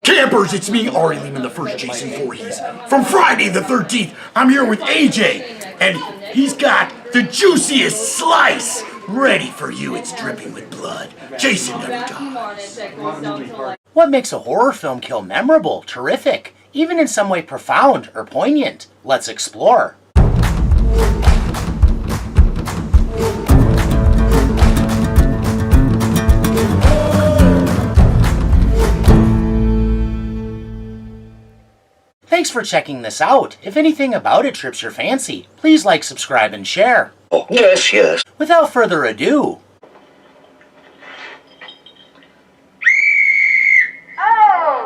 Campers, it's me, Ari Lehman, the first Jason Voorhees. From Friday the 13th, I'm here with AJ, and he's got the juiciest slice ready for you. It's dripping with blood. Jason never dies. What makes a horror film kill memorable, terrific, even in some way profound or poignant? Let's explore. Thanks for checking this out. If anything about it trips your fancy, please like, subscribe, and share. Oh, yes, yes. Without further ado,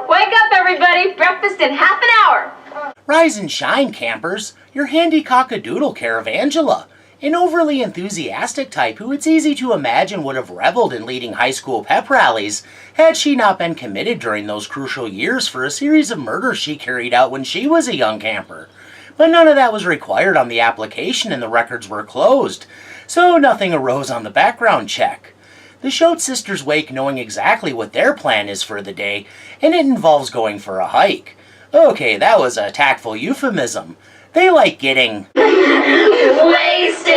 wake up, everybody! Breakfast in half an hour! rise and shine, campers. Your handy cock-a-doodle care of Angela, an overly enthusiastic type who it's easy to imagine would have reveled in leading high school pep rallies had she not been committed during those crucial years for a series of murders she carried out when she was a young camper. But none of that was required on the application and the records were closed, so nothing arose on the background check. The Shote Sisters wake knowing exactly what their plan is for the day, and it involves going for a hike. Okay, that was a tactful euphemism. They like getting Wasted!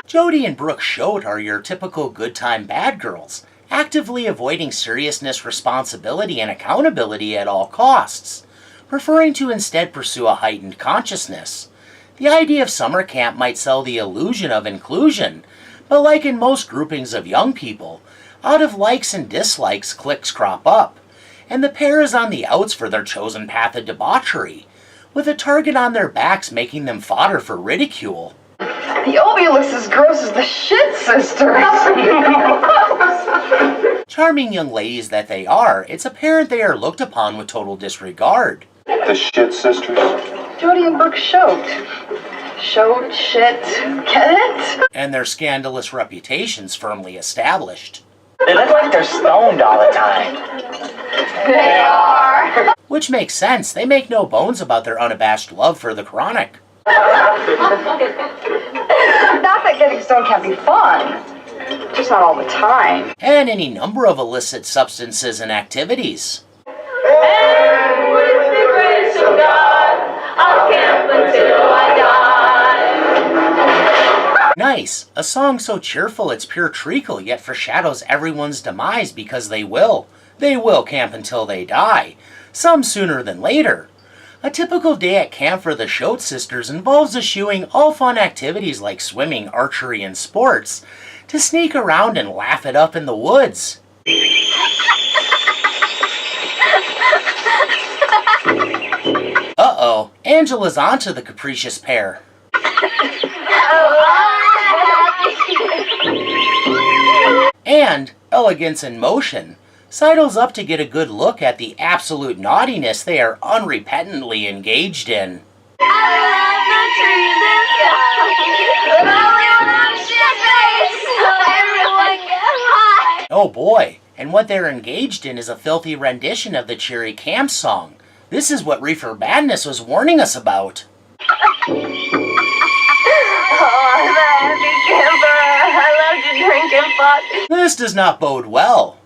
Jody and Brooke Shote are your typical good time bad girls, actively avoiding seriousness, responsibility, and accountability at all costs, preferring to instead pursue a heightened consciousness. The idea of summer camp might sell the illusion of inclusion, but like in most groupings of young people, out of likes and dislikes cliques crop up, and the pair is on the outs for their chosen path of debauchery, with a target on their backs making them fodder for ridicule. The Obi looks as gross as the Shit Sisters. Charming young ladies that they are, it's apparent they are looked upon with total disregard. The Shit Sisters? Jody and Brooke Shote. Shote, shit, get it? And their scandalous reputations firmly established. They look like they're stoned all the time. They are! Which makes sense, they make no bones about their unabashed love for the chronic. Not that getting stoned can't be fun. Just not all the time. And any number of illicit substances and activities. And with the grace of God, I'll camp until I die. Nice, a song so cheerful it's pure treacle yet foreshadows everyone's demise because they will. They will camp until they die. Some sooner than later. A typical day at camp for the Shote Sisters involves eschewing all fun activities like swimming, archery, and sports to sneak around and laugh it up in the woods. Uh-oh, Angela's onto the capricious pair. And elegance in motion sidles up to get a good look at the absolute naughtiness they are unrepentantly engaged in. Oh boy, and what they're engaged in is a filthy rendition of the cheery camp song. This is what Reefer Madness was warning us about. Oh, I'm a happy camper. I love to drink and fuck. This does not bode well.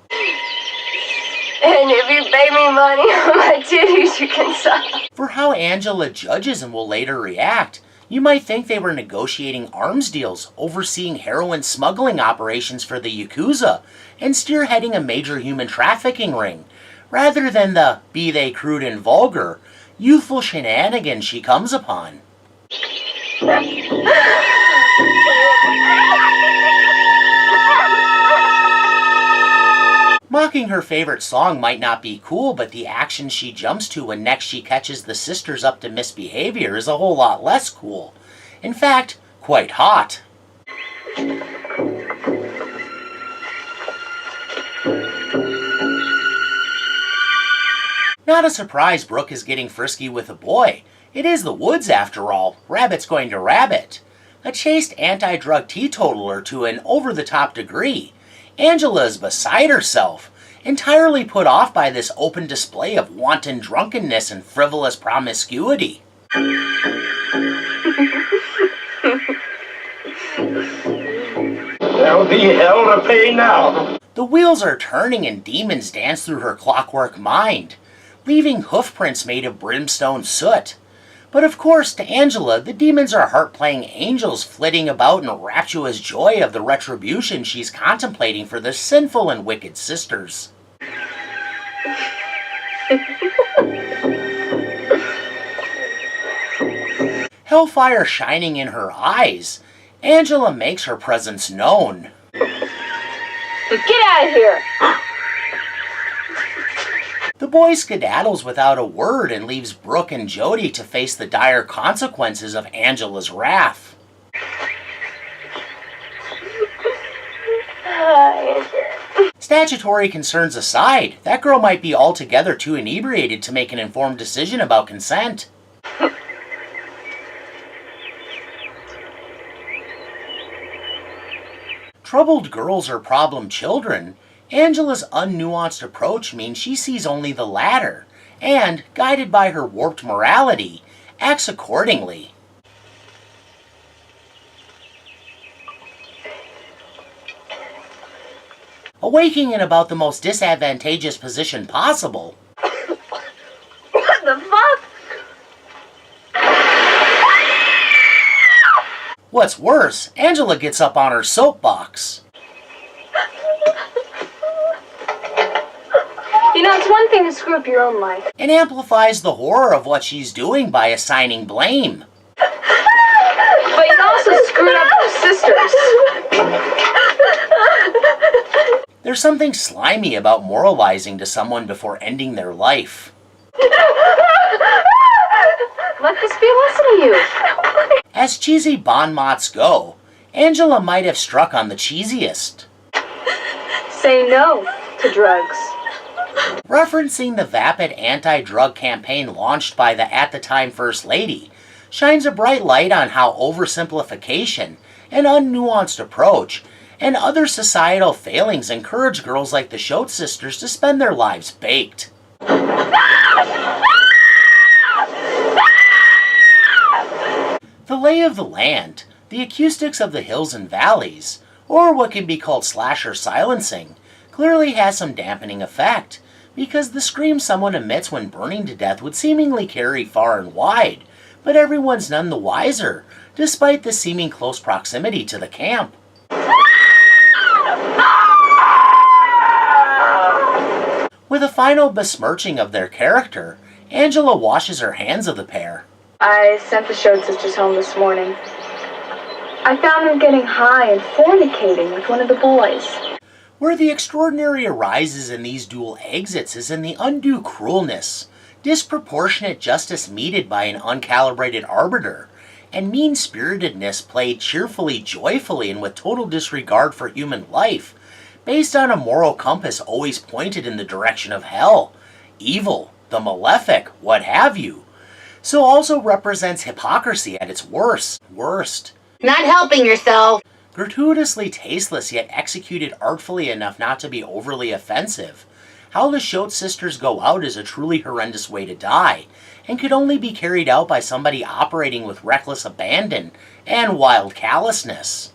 And if you pay me money on my titties, you can suck. For how Angela judges and will later react, you might think they were negotiating arms deals, overseeing heroin smuggling operations for the Yakuza, and spearheading a major human trafficking ring, rather than the, be they crude and vulgar, youthful shenanigans she comes upon. Mocking her favorite song might not be cool, but the action she jumps to when next she catches the sisters up to misbehavior is a whole lot less cool. In fact, quite hot. Not a surprise Brooke is getting frisky with a boy. It is the woods after all, rabbit's going to rabbit. A chaste anti-drug teetotaler to an over-the-top degree. Angela is beside herself, entirely put off by this open display of wanton drunkenness and frivolous promiscuity. There'll be hell to pay now. The wheels are turning and demons dance through her clockwork mind, leaving hoofprints made of brimstone soot. But of course, to Angela, the demons are harp-playing angels flitting about in rapturous joy of the retribution she's contemplating for their sinful and wicked sisters. Hellfire shining in her eyes, Angela makes her presence known. Get out of here! The boy skedaddles without a word and leaves Brooke and Jody to face the dire consequences of Angela's wrath. Statutory concerns aside, that girl might be altogether too inebriated to make an informed decision about consent. Troubled girls are problem children. Angela's unnuanced approach means she sees only the latter, and, guided by her warped morality, acts accordingly. Awaking in about the most disadvantageous position possible. What the fuck? What's worse, Angela gets up on her soapbox. You know, it's one thing to screw up your own life. And amplifies the horror of what she's doing by assigning blame. But you also screwed up your sisters. There's something slimy about moralizing to someone before ending their life. Let this be a lesson to you. As cheesy bon mots go, Angela might have struck on the cheesiest. Say no to drugs. Referencing the vapid anti-drug campaign launched by the at-the-time First Lady, shines a bright light on how oversimplification, an unnuanced approach, and other societal failings encourage girls like the Shote Sisters to spend their lives baked. The lay of the land, the acoustics of the hills and valleys, or what can be called slasher silencing, clearly has some dampening effect, because the scream someone emits when burning to death would seemingly carry far and wide, but everyone's none the wiser, despite the seeming close proximity to the camp. With a final besmirching of their character, Angela washes her hands of the pair. I sent the Shote Sisters home this morning. I found them getting high and fornicating with one of the boys. Where the extraordinary arises in these dual exits is in the undue cruelness, disproportionate justice meted by an uncalibrated arbiter, and mean-spiritedness played cheerfully, joyfully, and with total disregard for human life, based on a moral compass always pointed in the direction of hell, evil, the malefic, what have you. So also represents hypocrisy at its worst. Not helping yourself. Gratuitously tasteless yet executed artfully enough not to be overly offensive. How the Shote Sisters go out is a truly horrendous way to die, and could only be carried out by somebody operating with reckless abandon and wild callousness.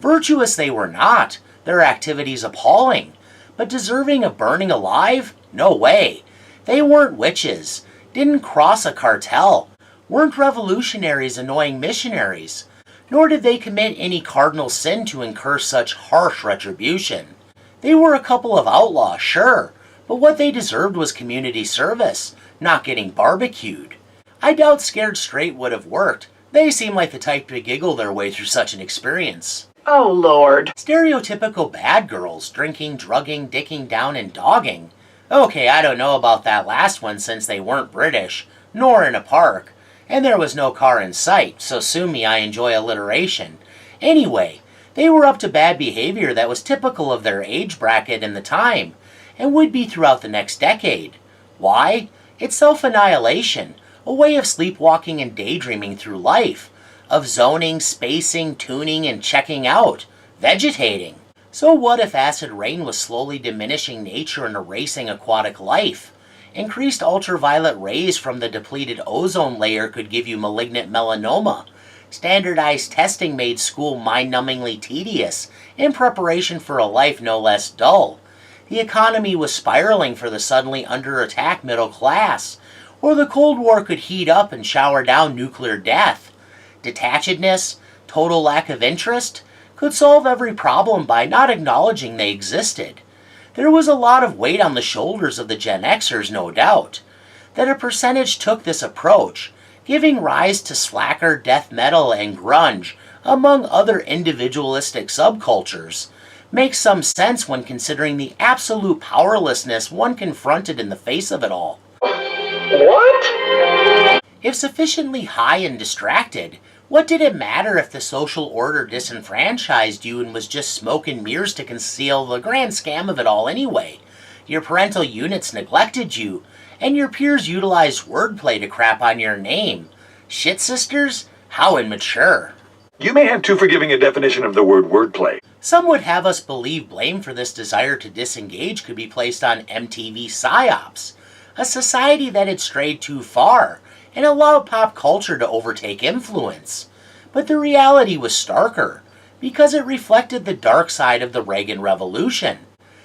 Virtuous they were not, their activities appalling, but deserving of burning alive? No way. They weren't witches, didn't cross a cartel, weren't revolutionaries annoying missionaries, nor did they commit any cardinal sin to incur such harsh retribution. They were a couple of outlaws, sure, but what they deserved was community service, not getting barbecued. I doubt Scared Straight would have worked. They seem like the type to giggle their way through such an experience. Oh, Lord. Stereotypical bad girls, drinking, drugging, dicking down, and dogging. Okay, I don't know about that last one since they weren't British, nor in a park, and there was no car in sight, so sue me, I enjoy alliteration. Anyway, they were up to bad behavior that was typical of their age bracket and the time, and would be throughout the next decade. Why? It's self-annihilation, a way of sleepwalking and daydreaming through life, of zoning, spacing, tuning, and checking out, vegetating. So what if acid rain was slowly diminishing nature and erasing aquatic life? Increased ultraviolet rays from the depleted ozone layer could give you malignant melanoma. Standardized testing made school mind-numbingly tedious, in preparation for a life no less dull. The economy was spiraling for the suddenly under attack middle class, or the Cold War could heat up and shower down nuclear death. Detachedness, total lack of interest, could solve every problem by not acknowledging they existed. There was a lot of weight on the shoulders of the Gen Xers, no doubt. That a percentage took this approach, giving rise to slacker death metal and grunge, among other individualistic subcultures, makes some sense when considering the absolute powerlessness one confronted in the face of it all. What? If sufficiently high and distracted, what did it matter if the social order disenfranchised you and was just smoke and mirrors to conceal the grand scam of it all anyway? Your parental units neglected you, and your peers utilized wordplay to crap on your name. Shit sisters? How immature. You may have too forgiving a definition of the word wordplay. Some would have us believe blame for this desire to disengage could be placed on MTV PSYOPs, a society that had strayed too far and allowed pop culture to overtake influence. But the reality was starker, because it reflected the dark side of the Reagan Revolution.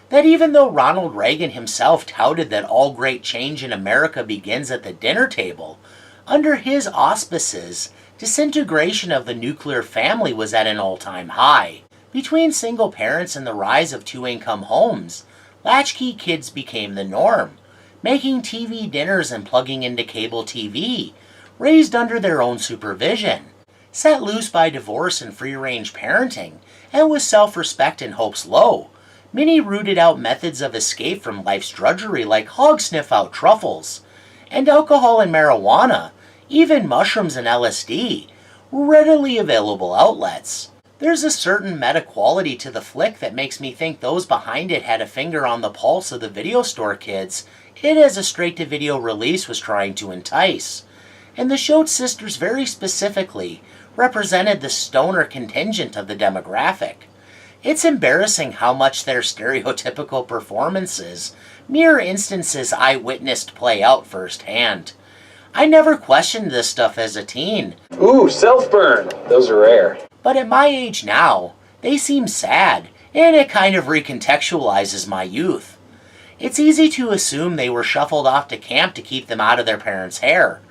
That even though Ronald Reagan himself touted that all great change in America begins at the dinner table, under his auspices, disintegration of the nuclear family was at an all-time high. Between single parents and the rise of two-income homes, latchkey kids became the norm, making TV dinners and plugging into cable TV, raised under their own supervision. Set loose by divorce and free-range parenting, and with self-respect and hopes low, many rooted out methods of escape from life's drudgery like hog sniff-out truffles, and alcohol and marijuana, even mushrooms and LSD, were readily available outlets. There's a certain meta quality to the flick that makes me think those behind it had a finger on the pulse of the video store kids it as a straight-to-video release was trying to entice. And the Shote Sisters very specifically represented the stoner contingent of the demographic. It's embarrassing how much their stereotypical performances mirror instances I witnessed play out firsthand. I never questioned this stuff as a teen. Ooh, self-burn. Those are rare. But at my age now, they seem sad, and it kind of recontextualizes my youth. It's easy to assume they were shuffled off to camp to keep them out of their parents' hair.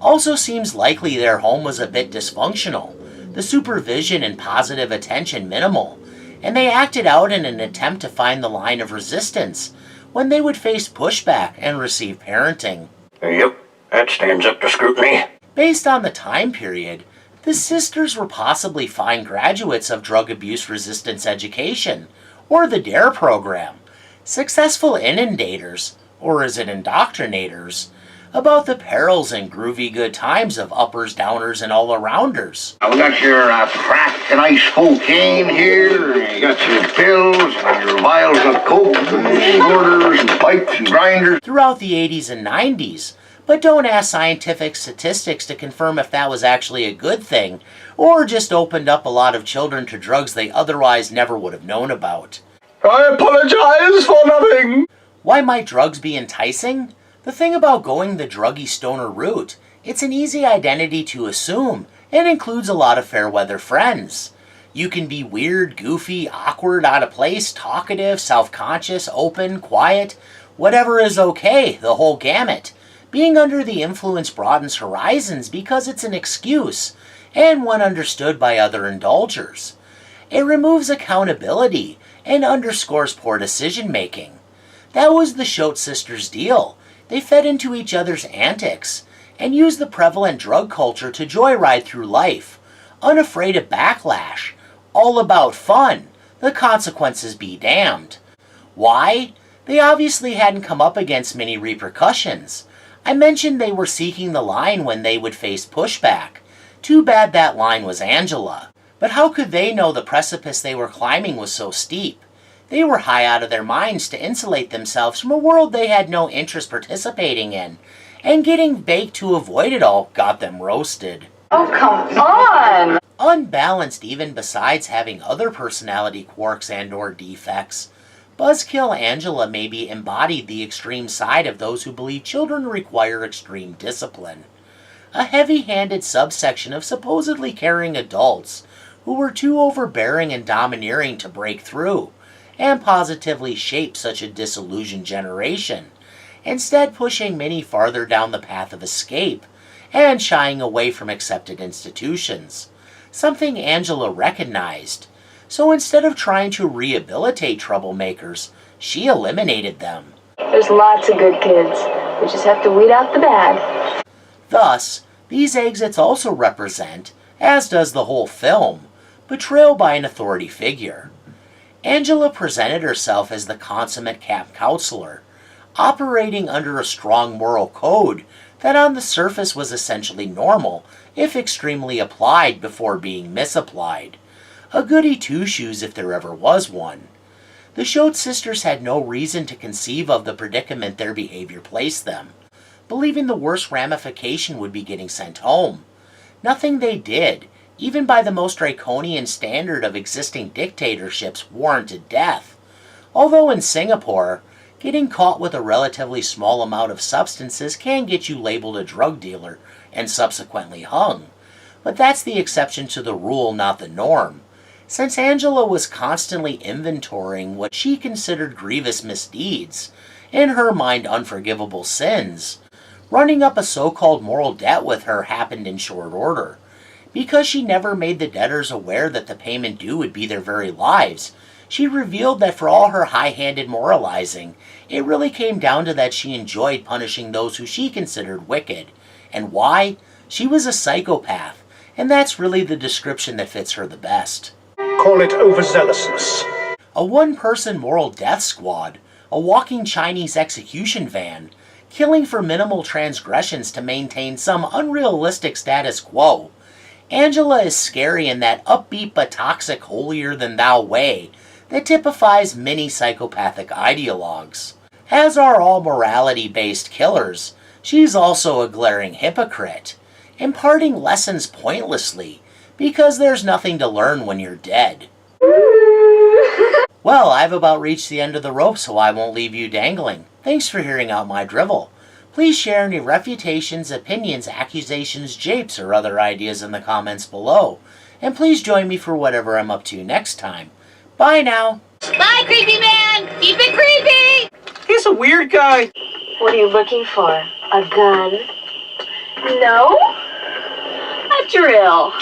Also seems likely their home was a bit dysfunctional, the supervision and positive attention minimal, and they acted out in an attempt to find the line of resistance when they would face pushback and receive parenting. Yep, that stands up to scrutiny. Based on the time period, the sisters were possibly fine graduates of drug abuse resistance education, or the DARE program, successful inundators, or is it indoctrinators, about the perils and groovy good times of uppers, downers, and all-arounders. We got your crack and ice cocaine here, you got your pills, and your vials of coke, and quarters, and pipes, and grinders. Throughout the 80s and 90s, but don't ask scientific statistics to confirm if that was actually a good thing, or just opened up a lot of children to drugs they otherwise never would have known about. I apologize for nothing. Why might drugs be enticing? The thing about going the druggy stoner route, it's an easy identity to assume, and includes a lot of fair-weather friends. You can be weird, goofy, awkward, out of place, talkative, self-conscious, open, quiet, whatever is okay, the whole gamut. Being under the influence broadens horizons because it's an excuse, and one understood by other indulgers. It removes accountability and underscores poor decision-making. That was the Shote Sisters' deal. They fed into each other's antics, and used the prevalent drug culture to joyride through life, unafraid of backlash, all about fun, the consequences be damned. Why? They obviously hadn't come up against many repercussions. I mentioned they were seeking the line when they would face pushback. Too bad that line was Angela. But how could they know the precipice they were climbing was so steep? They were high out of their minds to insulate themselves from a world they had no interest participating in, and getting baked to avoid it all got them roasted. Oh, come on! Unbalanced even besides having other personality quirks and or defects, Buzzkill Angela maybe embodied the extreme side of those who believe children require extreme discipline. A heavy-handed subsection of supposedly caring adults who were too overbearing and domineering to break through, and positively shape such a disillusioned generation, instead pushing many farther down the path of escape and shying away from accepted institutions, something Angela recognized. So instead of trying to rehabilitate troublemakers, she eliminated them. There's lots of good kids. We just have to weed out the bad. Thus, these exits also represent, as does the whole film, betrayal by an authority figure. Angela presented herself as the consummate camp counselor, operating under a strong moral code that on the surface was essentially normal, if extremely applied before being misapplied. A goody two-shoes if there ever was one. The Shote sisters had no reason to conceive of the predicament their behavior placed them, believing the worst ramification would be getting sent home. Nothing they did, even by the most draconian standard of existing dictatorships, warranted death. Although in Singapore, getting caught with a relatively small amount of substances can get you labeled a drug dealer and subsequently hung. But that's the exception to the rule, not the norm. Since Angela was constantly inventorying what she considered grievous misdeeds, in her mind unforgivable sins, running up a so-called moral debt with her happened in short order. Because she never made the debtors aware that the payment due would be their very lives, she revealed that for all her high-handed moralizing, it really came down to that she enjoyed punishing those who she considered wicked. And why? She was a psychopath, and that's really the description that fits her the best. Call it overzealousness. A one-person moral death squad, a walking Chinese execution van, killing for minimal transgressions to maintain some unrealistic status quo. Angela is scary in that upbeat but toxic holier-than-thou way that typifies many psychopathic ideologues. As are all morality-based killers, she's also a glaring hypocrite, imparting lessons pointlessly, because there's nothing to learn when you're dead. Well, I've about reached the end of the rope, so I won't leave you dangling. Thanks for hearing out my drivel. Please share any refutations, opinions, accusations, japes, or other ideas in the comments below. And please join me for whatever I'm up to next time. Bye now! Bye, creepy man! Keep it creepy! He's a weird guy. What are you looking for? A gun? No? A drill.